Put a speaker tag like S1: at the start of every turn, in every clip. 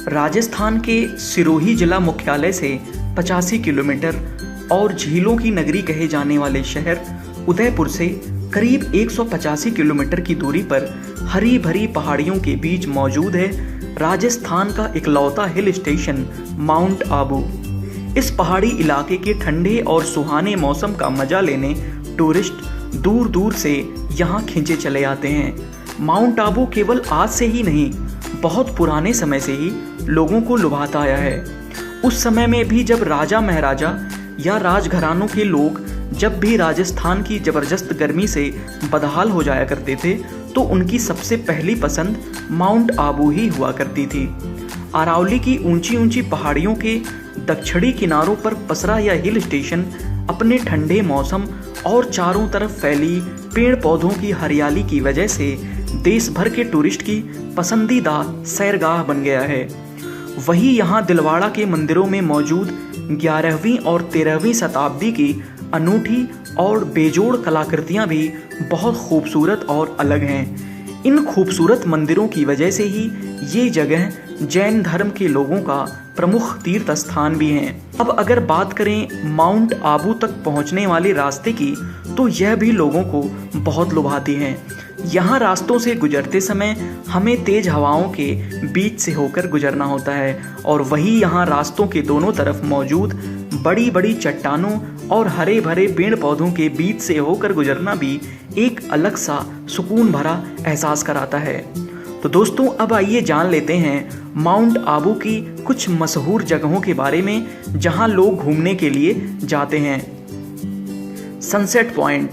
S1: राजस्थान के सिरोही जिला मुख्यालय से 85 किलोमीटर और झीलों की नगरी कहे जाने वाले शहर उदयपुर से करीब 185 किलोमीटर की दूरी पर हरी भरी पहाड़ियों के बीच मौजूद है राजस्थान का इकलौता हिल स्टेशन माउंट आबू। इस पहाड़ी इलाके के ठंडे और सुहाने मौसम का मजा लेने टूरिस्ट दूर दूर से यहाँ खिंचे चले आते हैं। माउंट आबू केवल आज से ही नहीं, बहुत पुराने समय से ही लोगों को लुभाता आया है। उस समय में भी जब राजा महाराजा या राजघरानों के लोग जब भी राजस्थान की जबरदस्त गर्मी से बदहाल हो जाया करते थे तो उनकी सबसे पहली पसंद माउंट आबू ही हुआ करती थी। अरावली की ऊंची ऊंची पहाड़ियों के दक्षिणी किनारों पर पसरा यह हिल स्टेशन अपने ठंडे मौसम और चारों तरफ फैली पेड़ पौधों की हरियाली की वजह से देश भर के टूरिस्ट की पसंदीदा सैरगाह बन गया है। वहीं यहाँ दिलवाड़ा के मंदिरों में मौजूद 11वीं और 13वीं शताब्दी की अनूठी और बेजोड़ कलाकृतियाँ भी बहुत खूबसूरत और अलग हैं। इन खूबसूरत मंदिरों की वजह से ही ये जगह जैन धर्म के लोगों का प्रमुख तीर्थ स्थान भी है। अब अगर बात करें माउंट आबू तक पहुंचने वाले रास्ते की तो यह भी लोगों को बहुत लुभाती है। यहाँ रास्तों से गुजरते समय हमें तेज हवाओं के बीच से होकर गुजरना होता है और वही यहाँ रास्तों के दोनों तरफ मौजूद बड़ी बड़ी चट्टानों और हरे भरे पेड़ पौधों के बीच से होकर गुजरना भी एक अलग सा सुकून भरा एहसास कराता है। तो दोस्तों अब आइए जान लेते हैं माउंट आबू की कुछ मशहूर जगहों के बारे में जहां लोग घूमने के लिए जाते हैं। सनसेट पॉइंट,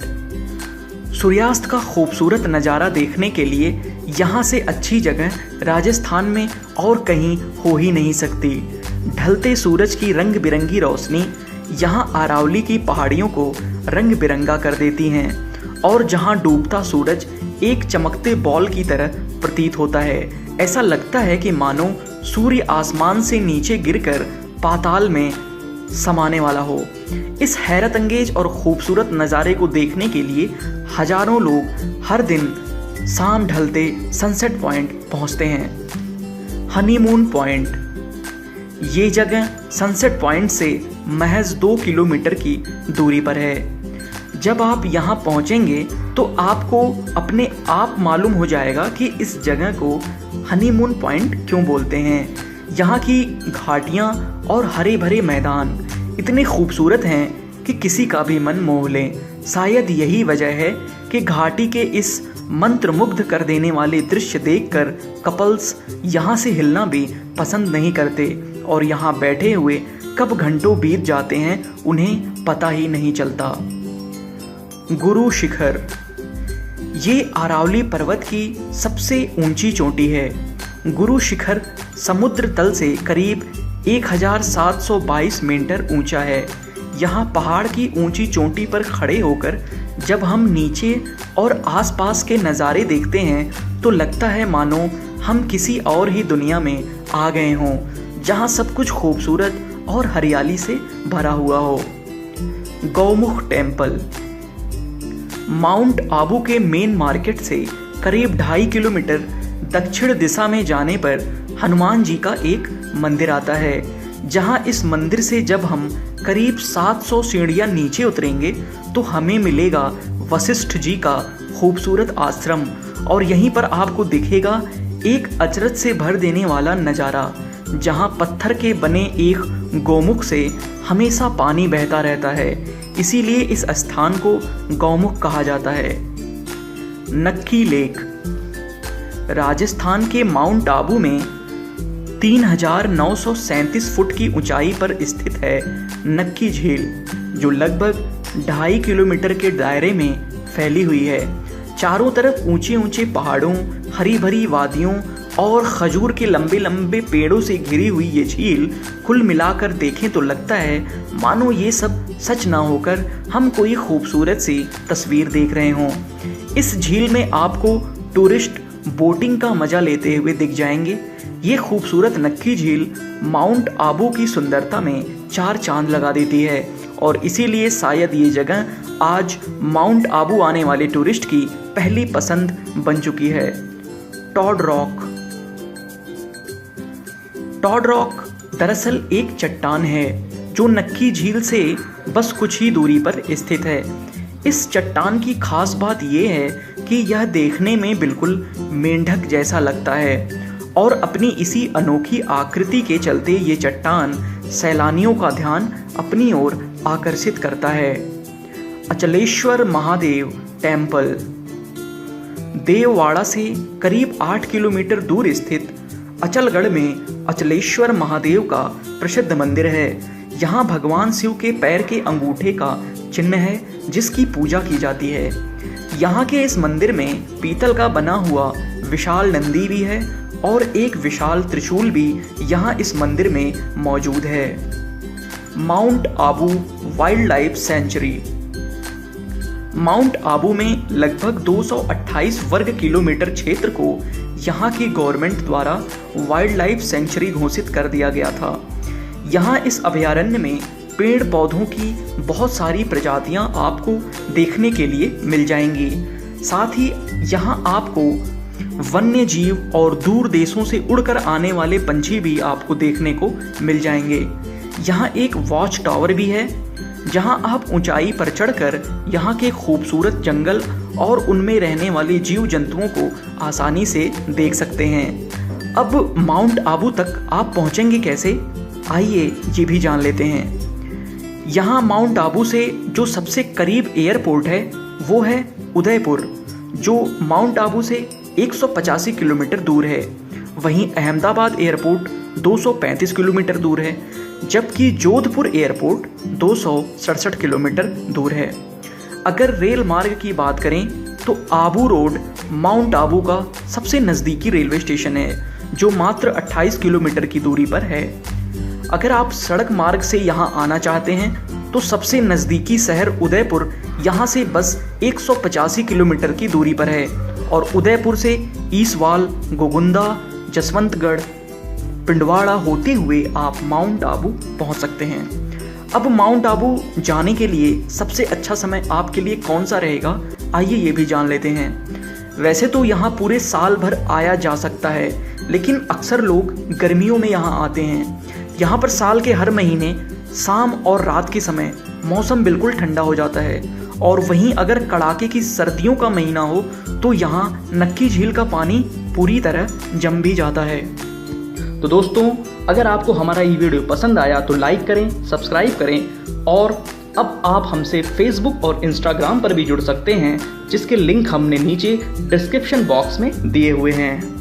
S1: सूर्यास्त का खूबसूरत नज़ारा देखने के लिए यहाँ से अच्छी जगह राजस्थान में और कहीं हो ही नहीं सकती। ढलते सूरज की रंग बिरंगी रोशनी यहाँ अरावली की पहाड़ियों को रंग बिरंगा कर देती हैं और जहाँ डूबता सूरज एक चमकते बॉल की तरह प्रतीत होता है। ऐसा लगता है कि मानो सूर्य आसमान से नीचे गिरकर पाताल में समाने वाला हो। इस हैरत अंगेज और खूबसूरत नज़ारे को देखने के लिए हजारों लोग हर दिन शाम ढलते सनसेट पॉइंट पहुंचते हैं। हनीमून पॉइंट, ये जगह सनसेट पॉइंट से महज 2 किलोमीटर की दूरी पर है। जब आप यहाँ पहुँचेंगे तो आपको अपने आप मालूम हो जाएगा कि इस जगह को हनीमून पॉइंट क्यों बोलते हैं। यहाँ की घाटियाँ और हरे भरे मैदान इतने खूबसूरत हैं कि किसी का भी मन मोह ले। शायद यही वजह है कि घाटी के इस मंत्रमुग्ध कर देने वाले दृश्य देखकर कपल्स यहाँ से हिलना भी पसंद नहीं करते और यहाँ बैठे हुए कब घंटों बीत जाते हैं उन्हें पता ही नहीं चलता। गुरु शिखर, ये अरावली पर्वत की सबसे ऊंची चोटी है। गुरु शिखर समुद्र तल से करीब 1722 मीटर ऊंचा है। यहाँ पहाड़ की ऊंची चोटी पर खड़े होकर जब हम नीचे और आसपास के नज़ारे देखते हैं तो लगता है मानो हम किसी और ही दुनिया में आ गए हों, जहाँ सब कुछ खूबसूरत और हरियाली से भरा हुआ हो। गौमुख टेम्पल, माउंट आबू के मेन मार्केट से करीब 2.5 किलोमीटर दक्षिण दिशा में जाने पर हनुमान जी का एक मंदिर आता है। जहां इस मंदिर से जब हम करीब 700 सीढ़ियां नीचे उतरेंगे तो हमें मिलेगा वशिष्ठ जी का खूबसूरत आश्रम और यहीं पर आपको दिखेगा एक अचरज से भर देने वाला नज़ारा, जहां पत्थर के बने एक गौमुख से हमेशा पानी बहता रहता है। इसीलिए इस स्थान को गौमुख कहा जाता है। नक्की लेक, राजस्थान के माउंट आबू में 3937 फुट की ऊंचाई पर स्थित है नक्की झील, जो लगभग 2.5 किलोमीटर के दायरे में फैली हुई है। चारों तरफ ऊंचे ऊंचे पहाड़ों, हरी भरी वादियों और खजूर के लंबे लंबे पेड़ों से घिरी हुई ये झील कुल मिलाकर देखें तो लगता है मानो ये सब सच ना होकर हम कोई खूबसूरत सी तस्वीर देख रहे हों। इस झील में आपको टूरिस्ट बोटिंग का मजा लेते हुए दिख जाएंगे। ये खूबसूरत नक्की झील माउंट आबू की सुंदरता में 4 चांद लगा देती है और इसीलिए शायद ये जगह आज माउंट आबू आने वाले टूरिस्ट की पहली पसंद बन चुकी है। टॉड रॉक, टॉड रॉक दरअसल एक चट्टान है जो नक्की झील से बस कुछ ही दूरी पर स्थित है। इस चट्टान की खास बात यह है कि यह देखने में बिल्कुल मेंढक जैसा लगता है और अपनी इसी अनोखी आकृति के चलते ये चट्टान सैलानियों का ध्यान अपनी ओर आकर्षित करता है। अचलेश्वर महादेव टेम्पल देववाड़ा से करीब 8 किलोमीटर दूर स्थित अचलगढ़ में अचलेश्वर महादेव का प्रसिद्ध मंदिर है। यहाँ भगवान शिव के पैर के अंगूठे का चिन्ह है जिसकी पूजा की जाती है। यहाँ के इस मंदिर में पीतल का बना हुआ विशाल नंदी भी है और एक विशाल त्रिशूल भी यहाँ इस मंदिर में मौजूद है। Mount Abu wild life sanctuary mount Abu में लगभग 228 वर्ग किलोमीटर क्षेत्र को यहाँ की गवर्नमेंट द्वारा वाइल्ड लाइफ सेंचुरी घोषित कर दिया गया था। यहाँ इस अभयारण्य में पेड़ पौधों की बहुत सारी प्रजातियाँ आपको देखने के लिए मिल जाएंगी। साथ ही यहाँ आपको वन्य जीव और दूर देशों से उड़कर आने वाले पंछी भी आपको देखने को मिल जाएंगे। यहाँ एक वॉच टावर भी है जहाँ आप ऊंचाई पर चढ़कर यहाँ के खूबसूरत जंगल और उनमें रहने वाले जीव जंतुओं को आसानी से देख सकते हैं। अब माउंट आबू तक आप पहुँचेंगे कैसे, आइए ये भी जान लेते हैं। यहाँ माउंट आबू से जो सबसे करीब एयरपोर्ट है वो है उदयपुर, जो माउंट आबू से 185 किलोमीटर दूर है। वहीं अहमदाबाद एयरपोर्ट 235 किलोमीटर दूर है, जबकि जोधपुर एयरपोर्ट 267 किलोमीटर दूर है। अगर रेल मार्ग की बात करें तो आबू रोड माउंट आबू का सबसे नज़दीकी रेलवे स्टेशन है जो मात्र 28 किलोमीटर की दूरी पर है। अगर आप सड़क मार्ग से यहाँ आना चाहते हैं तो सबसे नज़दीकी शहर उदयपुर यहाँ से बस 185 किलोमीटर की दूरी पर है और उदयपुर से ईसवाल, गोगुंदा, जसवंतगढ़, पिंडवाड़ा होते हुए आप माउंट आबू पहुँच सकते हैं। अब माउंट आबू जाने के लिए सबसे अच्छा समय आपके लिए कौन सा रहेगा, आइए ये भी जान लेते हैं। वैसे तो यहाँ पूरे साल भर आया जा सकता है, लेकिन अक्सर लोग गर्मियों में यहाँ आते हैं। यहाँ पर साल के हर महीने शाम और रात के समय मौसम बिल्कुल ठंडा हो जाता है और वहीं अगर कड़ाके की सर्दियों का महीना हो तो यहाँ नक्की झील का पानी पूरी तरह जम भी जाता है। तो दोस्तों, अगर आपको हमारा ये वीडियो पसंद आया तो लाइक करें, सब्सक्राइब करें और अब आप हमसे फेसबुक और इंस्टाग्राम पर भी जुड़ सकते हैं जिसके लिंक हमने नीचे डिस्क्रिप्शन बॉक्स में दिए हुए हैं।